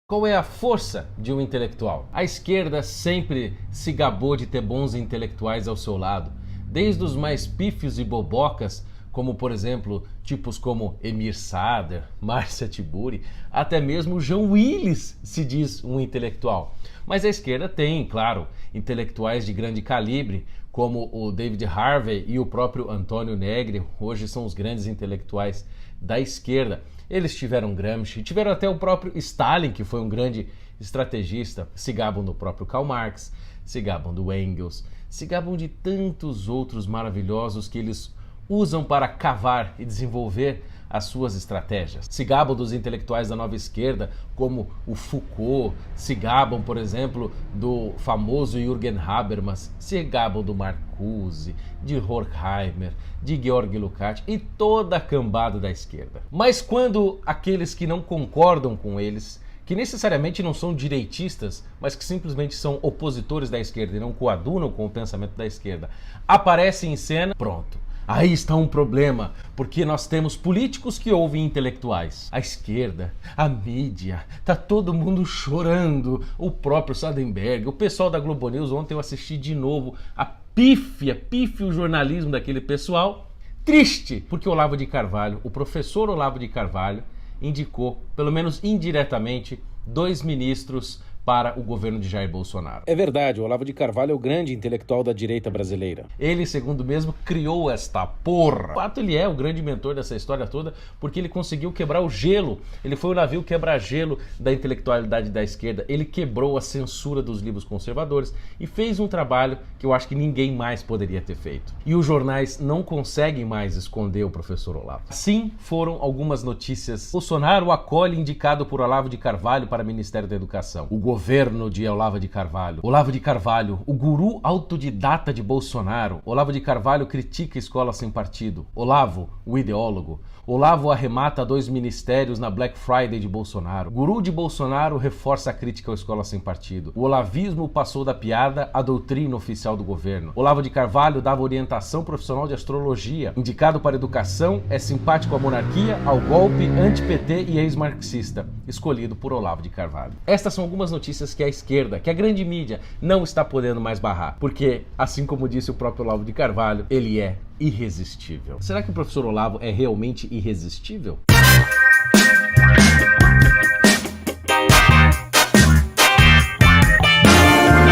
Qual é a força de um intelectual? A esquerda sempre se gabou de ter bons intelectuais ao seu lado, desde os mais pífios e bobocas, como por exemplo, tipos como Emir Sader, Márcia Tiburi, até mesmo João Willis se diz um intelectual. Mas a esquerda tem, claro, intelectuais de grande calibre, como o David Harvey e o próprio Antônio Negri, hoje são os grandes intelectuais da esquerda. Eles tiveram Gramsci, tiveram até o próprio Stalin, que foi um grande estrategista, se gabam do próprio Karl Marx, se gabam do Engels, se gabam de tantos outros maravilhosos que eles usam para cavar e desenvolver as suas estratégias. Se gabam dos intelectuais da nova esquerda, como o Foucault, se gabam, por exemplo, do famoso Jürgen Habermas, se gabam do Marcuse, de Horkheimer, de Georg Lukács e toda a cambada da esquerda. Mas quando aqueles que não concordam com eles, que necessariamente não são direitistas, mas que simplesmente são opositores da esquerda e não coadunam com o pensamento da esquerda, aparecem em cena, pronto. Aí está um problema, porque nós temos políticos que ouvem intelectuais. A esquerda, a mídia, tá todo mundo chorando. O próprio Sardenberg, o pessoal da Globo News, ontem eu assisti de novo a pífio jornalismo daquele pessoal. Triste, porque Olavo de Carvalho, o professor Olavo de Carvalho, indicou, pelo menos indiretamente, 2 ministros para o governo de Jair Bolsonaro. É verdade, o Olavo de Carvalho é o grande intelectual da direita brasileira. Ele, segundo mesmo, criou esta porra. De fato, ele é o grande mentor dessa história toda, porque ele conseguiu quebrar o gelo. Ele foi o navio quebra-gelo da intelectualidade da esquerda. Ele quebrou a censura dos livros conservadores e fez um trabalho que eu acho que ninguém mais poderia ter feito. E os jornais não conseguem mais esconder o professor Olavo. Sim, foram algumas notícias. Bolsonaro acolhe indicado por Olavo de Carvalho para o Ministério da Educação. O governo de Olavo de Carvalho. Olavo de Carvalho, o guru autodidata de Bolsonaro. Olavo de Carvalho critica a escola sem partido. Olavo, o ideólogo. Olavo arremata 2 ministérios na Black Friday de Bolsonaro. Guru de Bolsonaro reforça a crítica à escola sem partido. O olavismo passou da piada à doutrina oficial do governo. Olavo de Carvalho dava orientação profissional de astrologia. Indicado para educação, é simpático à monarquia, ao golpe, anti-PT e ex-marxista. Escolhido por Olavo de Carvalho. Estas são algumas notícias que a esquerda, que a grande mídia, não está podendo mais barrar. Porque, assim como disse o próprio Olavo de Carvalho, ele é irresistível. Será que o professor Olavo é realmente irresistível?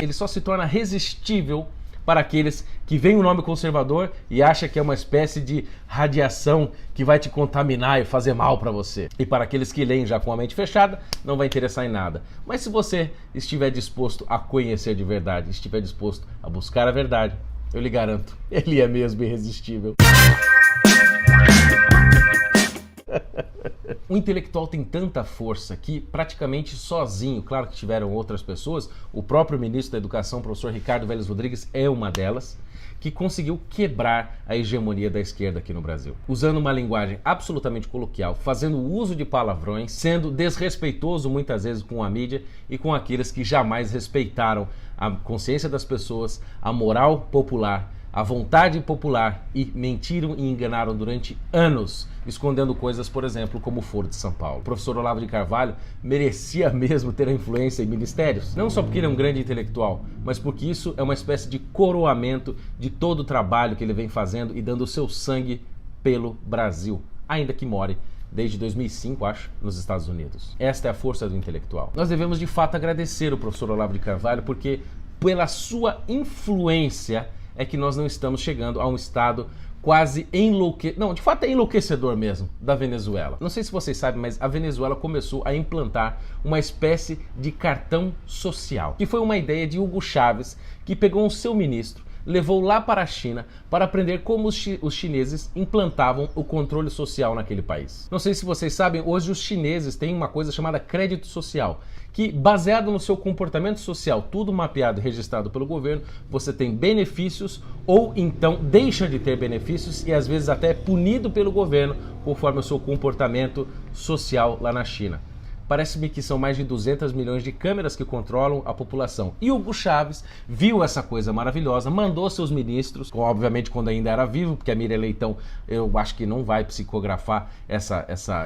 Ele só se torna resistível para aqueles que veem o nome conservador e acham que é uma espécie de radiação que vai te contaminar e fazer mal para você. E para aqueles que leem já com a mente fechada, não vai interessar em nada. Mas se você estiver disposto a conhecer de verdade, estiver disposto a buscar a verdade, eu lhe garanto, ele é mesmo irresistível. O intelectual tem tanta força que praticamente sozinho, claro que tiveram outras pessoas, o próprio ministro da Educação, professor Ricardo Vélez Rodrigues, é uma delas, que conseguiu quebrar a hegemonia da esquerda aqui no Brasil. Usando uma linguagem absolutamente coloquial, fazendo uso de palavrões, sendo desrespeitoso muitas vezes com a mídia e com aqueles que jamais respeitaram a consciência das pessoas, a moral popular, a vontade popular e mentiram e enganaram durante anos, escondendo coisas, por exemplo, como o Foro de São Paulo. O professor Olavo de Carvalho merecia mesmo ter a influência em ministérios, não só porque ele é um grande intelectual, mas porque isso é uma espécie de coroamento de todo o trabalho que ele vem fazendo e dando o seu sangue pelo Brasil, ainda que more desde 2005, acho, nos Estados Unidos. Esta é a força do intelectual. Nós devemos, de fato, agradecer o professor Olavo de Carvalho, porque pela sua influência é que nós não estamos chegando a um estado quase enlouquecedor, não, de fato é enlouquecedor mesmo, da Venezuela. Não sei se vocês sabem, mas a Venezuela começou a implantar uma espécie de cartão social, que foi uma ideia de Hugo Chávez, que pegou o seu ministro, levou lá para a China para aprender como os chineses implantavam o controle social naquele país. Não sei se vocês sabem, hoje os chineses têm uma coisa chamada crédito social, que baseado no seu comportamento social, tudo mapeado e registrado pelo governo, você tem benefícios ou então deixa de ter benefícios e às vezes até é punido pelo governo conforme o seu comportamento social lá na China. parece-me que são mais de 200 milhões de câmeras que controlam a população. E Hugo Chávez viu essa coisa maravilhosa, mandou seus ministros, obviamente quando ainda era vivo, porque a Miriam Leitão, eu acho que não vai psicografar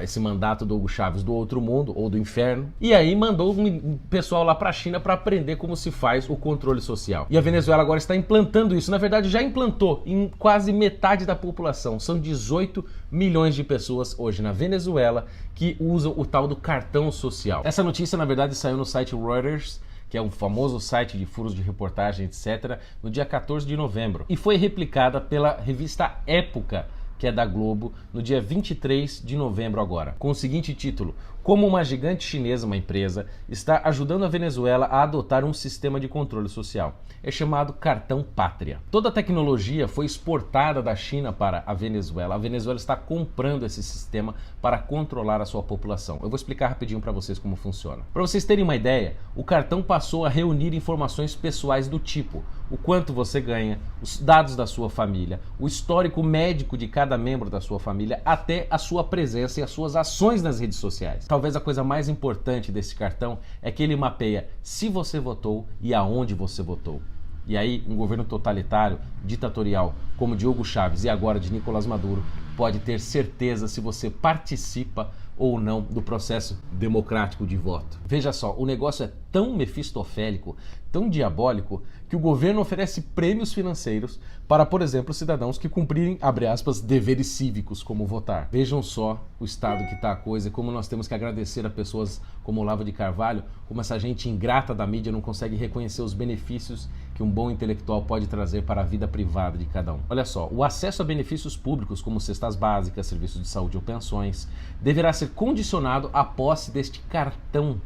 esse mandato do Hugo Chávez do outro mundo, ou do inferno, e aí mandou um pessoal lá para a China para aprender como se faz o controle social. E a Venezuela agora está implantando isso, na verdade já implantou em quase metade da população, são 18 milhões de pessoas hoje na Venezuela que usam o tal do cartão social. Essa notícia, na verdade, saiu no site Reuters, que é um famoso site de furos de reportagem, etc., no dia 14 de novembro. E foi replicada pela revista Época, que é da Globo, no dia 23 de novembro agora, com o seguinte título: Como uma gigante chinesa, uma empresa, está ajudando a Venezuela a adotar um sistema de controle social. É chamado Cartão Pátria. Toda a tecnologia foi exportada da China para a Venezuela. A Venezuela está comprando esse sistema para controlar a sua população. Eu vou explicar rapidinho para vocês como funciona. Para vocês terem uma ideia, o cartão passou a reunir informações pessoais do tipo: o quanto você ganha, os dados da sua família, o histórico médico de cada membro da sua família, até a sua presença e as suas ações nas redes sociais. Talvez a coisa mais importante desse cartão é que ele mapeia se você votou e aonde você votou. E aí, um governo totalitário, ditatorial, como de Hugo Chávez e agora de Nicolás Maduro, pode ter certeza se você participa ou não do processo democrático de voto. Veja só, o negócio é tão mefistofélico, tão diabólico, que o governo oferece prêmios financeiros para, por exemplo, cidadãos que cumprirem, abre aspas, deveres cívicos, como votar. Vejam só o estado que está a coisa e como nós temos que agradecer a pessoas como Olavo de Carvalho, como essa gente ingrata da mídia não consegue reconhecer os benefícios que um bom intelectual pode trazer para a vida privada de cada um. Olha só, o acesso a benefícios públicos, como cestas básicas, serviços de saúde ou pensões, deverá ser condicionado à posse deste cartão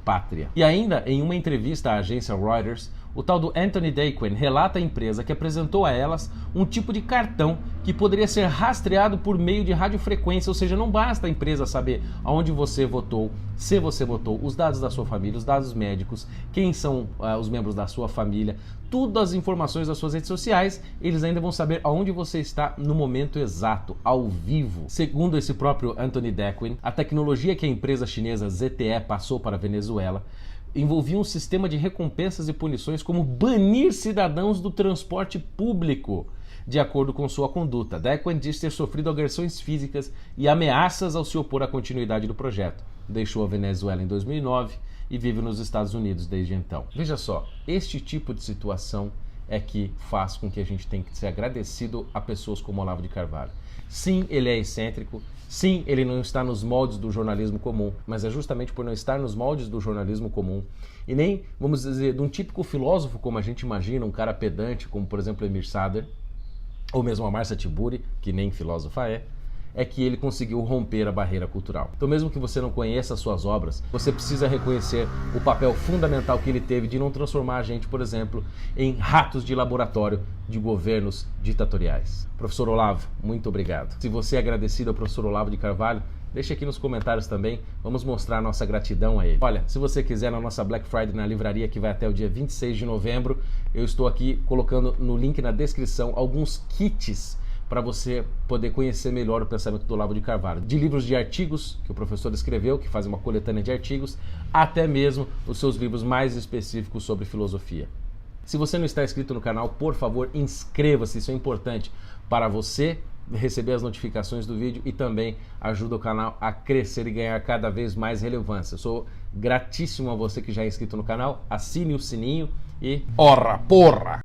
Pátria. E ainda, em uma entrevista à agência Reuters, o tal do Anthony Daquin relata a empresa que apresentou a elas um tipo de cartão que poderia ser rastreado por meio de radiofrequência, ou seja, não basta a empresa saber aonde você votou, se você votou, os dados da sua família, os dados médicos, quem são os membros da sua família, todas as informações das suas redes sociais, eles ainda vão saber aonde você está no momento exato, ao vivo. Segundo esse próprio Anthony Daquin, a tecnologia que a empresa chinesa ZTE passou para a Venezuela envolvia um sistema de recompensas e punições, como banir cidadãos do transporte público, de acordo com sua conduta. Daquin diz ter sofrido agressões físicas e ameaças ao se opor à continuidade do projeto. Deixou a Venezuela em 2009 e vive nos Estados Unidos desde então. Veja só, este tipo de situação é que faz com que a gente tenha que ser agradecido a pessoas como Olavo de Carvalho. Sim, ele é excêntrico, sim, ele não está nos moldes do jornalismo comum, mas é justamente por não estar nos moldes do jornalismo comum e nem, vamos dizer, de um típico filósofo como a gente imagina, um cara pedante, como por exemplo Emir Sader, ou mesmo a Marcia Tiburi, que nem filósofa é que ele conseguiu romper a barreira cultural. Então, mesmo que você não conheça as suas obras, você precisa reconhecer o papel fundamental que ele teve de não transformar a gente, por exemplo, em ratos de laboratório de governos ditatoriais. Professor Olavo, muito obrigado. Se você é agradecido ao professor Olavo de Carvalho, deixa aqui nos comentários também, vamos mostrar nossa gratidão a ele. Olha, se você quiser na nossa Black Friday na livraria, que vai até o dia 26 de novembro, eu estou aqui colocando no link na descrição alguns kits para você poder conhecer melhor o pensamento do Olavo de Carvalho. De livros de artigos que o professor escreveu, que faz uma coletânea de artigos, até mesmo os seus livros mais específicos sobre filosofia. Se você não está inscrito no canal, por favor, inscreva-se, isso é importante para você receber as notificações do vídeo e também ajuda o canal a crescer e ganhar cada vez mais relevância. Eu sou gratíssimo a você que já é inscrito no canal, assine o sininho e... Ora, porra!